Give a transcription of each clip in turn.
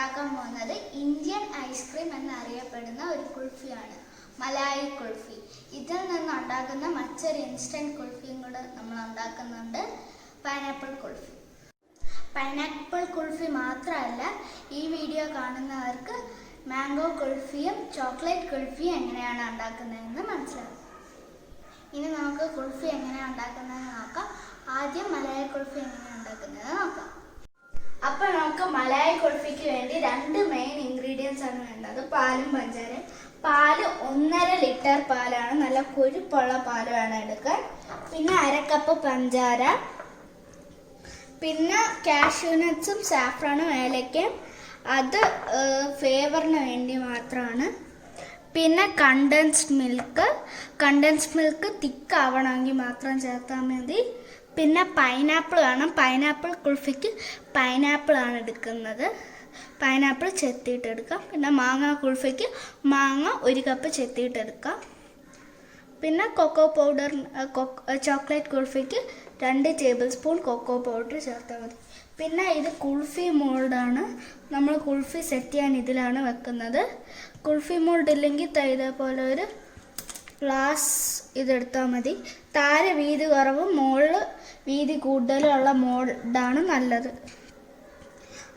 ഉണ്ടാക്കാൻ പോകുന്നത് Indian ice cream എന്നറിയപ്പെടുന്ന ഒരു കുൾഫിയാണ്, മലായി കുൾഫി. ഇതിൽ നിന്ന് ഉണ്ടാക്കുന്ന മറ്റൊരു ഇൻസ്റ്റൻറ്റ് കുൾഫിയും കൂടെ നമ്മൾ ഉണ്ടാക്കുന്നുണ്ട്, പൈനാപ്പിൾ കുൾഫി. പൈനാപ്പിൾ കുൾഫി മാത്രമല്ല, ഈ വീഡിയോ കാണുന്നവർക്ക് മാംഗോ കുൾഫിയും ചോക്ലേറ്റ് കുൾഫിയും എങ്ങനെയാണ് ഉണ്ടാക്കുന്നതെന്ന് മനസ്സിലാവും. ഇനി നമുക്ക് കുൾഫി എങ്ങനെയാണ് ഉണ്ടാക്കുന്നതെന്ന് നോക്കാം. ആദ്യം മലായി കുൾഫി എങ്ങനെയാണ് ഉണ്ടാക്കുന്നത് നോക്കാം. അപ്പോൾ നമുക്ക് മലായി കുൾഫിക്ക് വേണ്ടി 2 മെയിൻ ഇൻഗ്രീഡിയൻസ് ആണ് വേണ്ടത്, പാലും പഞ്ചാരയും. പാല് 1.5 ലിറ്റർ പാലാണ്, നല്ല കൊഴുപ്പുള്ള പാല് വേണം എടുക്കാൻ. പിന്നെ 1/2 കപ്പ് പഞ്ചാര, പിന്നെ കാഷ്യൂ നട്ട്സും സാഫ്രോണും ഏലക്കയും, അത് ഫ്ലേവറിന് വേണ്ടി മാത്രമാണ്. പിന്നെ കണ്ടൻസ്ഡ് മിൽക്ക് തിക്കാവണമെങ്കിൽ മാത്രം ചേർത്താൽ മതി. പിന്നെ പൈനാപ്പിൾ വേണം. പൈനാപ്പിൾ കുൾഫിക്ക് പൈനാപ്പിളാണ് എടുക്കുന്നത്, പൈനാപ്പിൾ ചെത്തിയിട്ടെടുക്കാം. പിന്നെ മാങ്ങ കുൾഫിക്ക് മാങ്ങ 1 കപ്പ് ചെത്തിയിട്ടെടുക്കാം. പിന്നെ കൊക്കോ പൗഡർ, ചോക്ലേറ്റ് കുൾഫിക്ക് 2 ടേബിൾ സ്പൂൺ കൊക്കോ പൗഡർ ചേർത്താൽ മതി. പിന്നെ ഇത് കുൾഫി മോൾഡാണ്, നമ്മൾ കുൾഫി സെറ്റ് ചെയ്യാൻ ഇതിലാണ് വെക്കുന്നത്. കുൾഫി മോൾഡ് ഇല്ലെങ്കിൽ ഇതേപോലെ ഒരു ഗ്ലാസ് ഇതെടുത്താൽ മതി. താഴെ വീതി കുറവും മുകളിൽ വീതി കൂടുതലുള്ള മോൾഡാണ് നല്ലത്.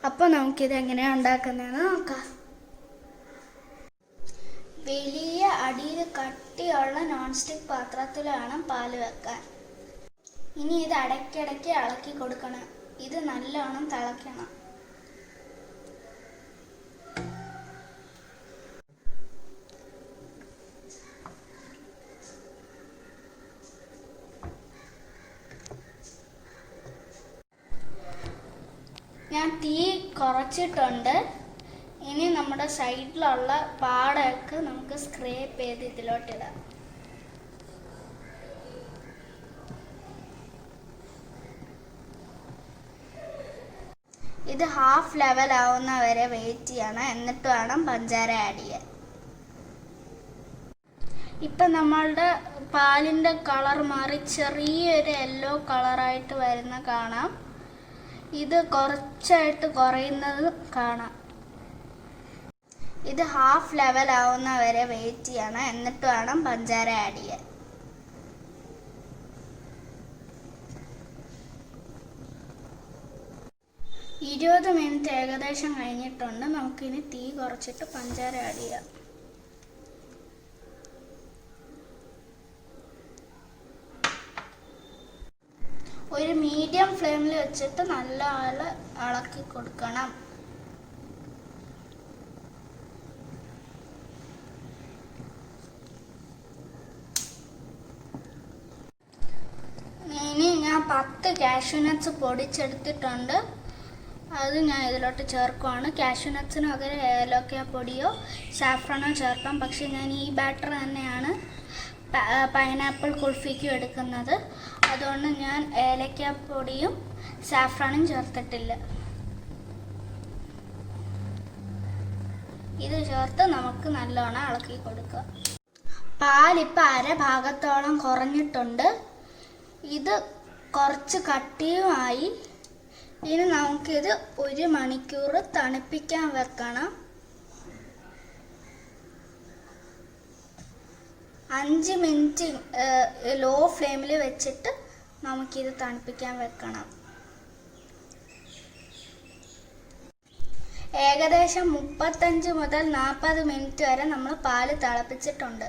അപ്പോൾ നമുക്കിത് എങ്ങനെയാണ് ഉണ്ടാക്കുന്നതെന്ന് നോക്കാം. വലിയ അടിയിൽ കട്ടിയുള്ള നോൺ സ്റ്റിക്ക് പാത്രത്തിലാണ് പാല് വെക്കാൻ. ഇനി ഇത് ഇടയ്ക്കിടയ്ക്ക് ഇളക്കി കൊടുക്കണം. ഇത് നല്ലോണം തിളയ്ക്കണം. ഞാൻ തീ കുറച്ചിട്ടുണ്ട്. ഇനി നമ്മുടെ സൈഡിലുള്ള പാടൊക്കെ നമുക്ക് സ്ക്രേപ്പ് ചെയ്ത് ഇതിലോട്ടിടാം. ഇത് ഹാഫ് ലെവൽ ആവുന്ന വരെ വെയിറ്റ് ചെയ്യണം, എന്നിട്ട് വേണം പഞ്ചാര ആഡ് ചെയ്യാൻ. ഇപ്പം നമ്മളുടെ പാലിൻ്റെ കളർ മാറി ചെറിയൊരു യെല്ലോ കളറായിട്ട് വരുന്ന കാണാം. ഇത് കുറച്ചായിട്ട് കുറയുന്നത് കാണാം. ഇത് ഹാഫ് ലെവൽ ആവുന്ന വരെ വെയിറ്റ് ചെയ്യണം, എന്നിട്ട് വേണം പഞ്ചാര ആഡ് ചെയ്യാൻ. ഇരുപത് മിനിറ്റ് ഏകദേശം കഴിഞ്ഞിട്ടുണ്ട്. നമുക്കിനി തീ കുറച്ചിട്ട് പഞ്ചാര ആഡ് ചെയ്യാം. ഒരു മീഡിയം ഫ്ലെയിമിൽ വെച്ചിട്ട് നല്ല ഇളക്കി കൊടുക്കണം. ഇനി ഞാൻ 10 കാഷ്യൂ നട്ട്സ് പൊടിച്ചെടുത്തിട്ടുണ്ട്, അത് ഞാൻ ഇതിലോട്ട് ചേർക്കുവാണ്. കാഷ്യൂ നട്ട്സിന് പകരം ഏലക്ക പൊടിയോ സാഫ്രോണോ ചേർക്കാം, പക്ഷെ ഞാൻ ഈ ബാറ്റർ തന്നെയാണ് പൈനാപ്പിൾ കുൾഫിക്കും എടുക്കുന്നത്. അതുകൊണ്ട് ഞാൻ ഏലക്ക പൊടിയും സാഫ്രോണും ചേർത്തിട്ടില്ല. ഇത് ചേർത്ത് നമുക്ക് നല്ലോണം ഇളക്കി കൊടുക്കുക. പാലിപ്പോൾ 1/2 ഭാഗത്തോളം കുറഞ്ഞിട്ടുണ്ട്. ഇത് കുറച്ച് കട്ടിയുമായി. ഇനി നമുക്കിത് 1 മണിക്കൂർ തണുപ്പിക്കാൻ വെക്കണം. 5 മിനിറ്റ് ലോ ഫ്ലെയിമിൽ വെച്ചിട്ട് നമുക്കിത് തണുപ്പിക്കാൻ വെക്കണം. ഏകദേശം 35 മുതൽ 40 മിനിറ്റ് വരെ നമ്മൾ പാല് തിളപ്പിച്ചിട്ടുണ്ട്.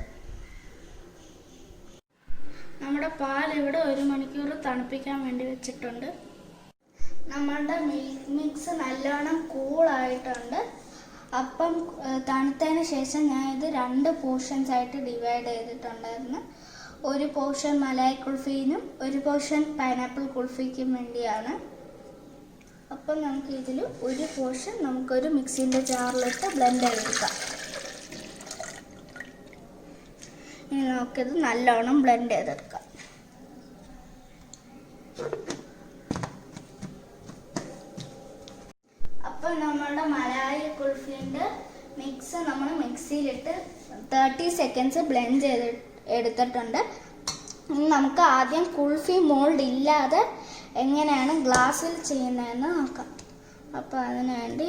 നമ്മുടെ പാൽ ഇവിടെ 1 മണിക്കൂർ തണുപ്പിക്കാൻ വേണ്ടി വെച്ചിട്ടുണ്ട്. നമ്മളുടെ മിൽക്ക് മിക്സ് നല്ലോണം കൂളായിട്ടുണ്ട്. അപ്പം തണുത്തതിന് ശേഷം ഞാൻ ഇത് 2 പോർഷൻസ് ആയിട്ട് ഡിവൈഡ് ചെയ്തിട്ടുണ്ടായിരുന്നു. ഒരു പോർഷൻ മലായി കുൾഫിനും ഒരു പോർഷൻ പൈനാപ്പിൾ കുൾഫിക്കും വേണ്ടിയാണ്. അപ്പം നമുക്ക് ഇതിൽ ഒരു പോർഷൻ നമുക്കൊരു മിക്സിൻ്റെ ജാറിലിട്ട് ബ്ലെൻഡ് ചെയ്തെടുക്കാം. ഇനി നമുക്കിത് നല്ലോണം ബ്ലെൻഡ് ചെയ്തെടുക്കാം. അപ്പോൾ നമ്മളുടെ മലായി കുൾഫിൻ്റെ മിക്സ് നമ്മൾ മിക്സിയിലിട്ട് 30 സെക്കൻഡ്സ് ബ്ലെൻഡ് ചെയ്ത് എടുത്തിട്ടുണ്ട്. ഇനി നമുക്ക് ആദ്യം കുൾഫി മോൾഡ് ഇല്ലാതെ എങ്ങനെയാണ് ഗ്ലാസ്സിൽ ചെയ്യുന്നതെന്ന് നോക്കാം. അപ്പോൾ അതിനുവേണ്ടി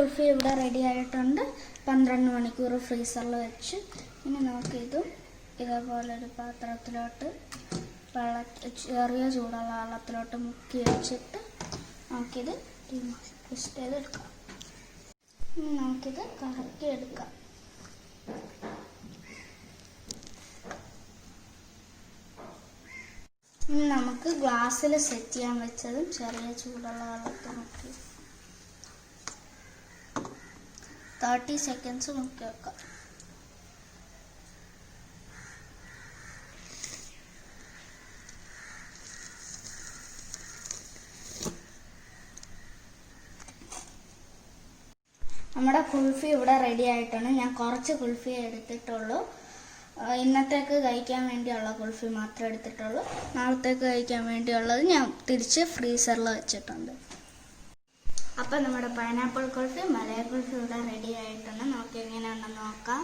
കുൽഫി ഇവിടെ റെഡി ആയിട്ടുണ്ട്. 12 മണിക്കൂർ ഫ്രീസറിൽ വെച്ച്. ഇനി നമുക്കിതും ഇതേപോലെ ഒരു പാത്രത്തിലോട്ട് ചെറിയ ചൂടുള്ള വെള്ളത്തിലോട്ട് മുക്കി വെച്ചിട്ട് നമുക്കിത് ട്വിസ്റ്റ് ചെയ്തെടുക്കാം. ഇനി നമുക്കിത് കറക്കി എടുക്കാം. ഇനി നമുക്ക് ഗ്ലാസ്സിൽ സെറ്റ് ചെയ്യാൻ വെച്ചതും ചെറിയ ചൂടുള്ള വെള്ളത്തിൽ മുക്കി 30 സെക്കൻഡ്സ് മുക്കി വെക്കാം. നമ്മുടെ കുൽഫി ഇവിടെ റെഡി ആയിട്ടാണ്. ഞാൻ കുറച്ച് കുൽഫി എടുത്തിട്ടുള്ളൂ. ഇന്നത്തേക്ക് കഴിക്കാൻ വേണ്ടിയുള്ള കുൽഫി മാത്രമേ എടുത്തിട്ടുള്ളൂ. നാളത്തേക്ക് കഴിക്കാൻ വേണ്ടിയുള്ളത് ഞാൻ തിരിച്ച് ഫ്രീസറിൽ വെച്ചിട്ടുണ്ട്. അപ്പം നമ്മുടെ പൈനാപ്പിൾ കുൽഫി, മലയ കുൽഫി ഇവിടെ റെഡി ആയിട്ടുണ്ട്. നമുക്ക് എങ്ങനെയുണ്ടെന്ന് നോക്കാം.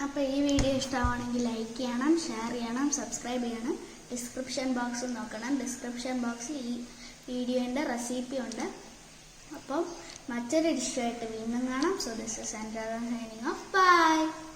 അപ്പോൾ ഈ വീഡിയോ ഇഷ്ടമാണെങ്കിൽ ലൈക്ക് ചെയ്യണം, ഷെയർ ചെയ്യണം, സബ്സ്ക്രൈബ് ചെയ്യണം. ഡിസ്ക്രിപ്ഷൻ ബോക്സ് നോക്കണം. ഡിസ്ക്രിപ്ഷൻ ബോക്സിൽ ഈ വീഡിയോൻ്റെ റെസിപ്പി ഉണ്ട്. അപ്പം മറ്റൊരു ഡിഷുമായിട്ട് വീണ്ടും കാണാം. So this is Andrea signing off. By.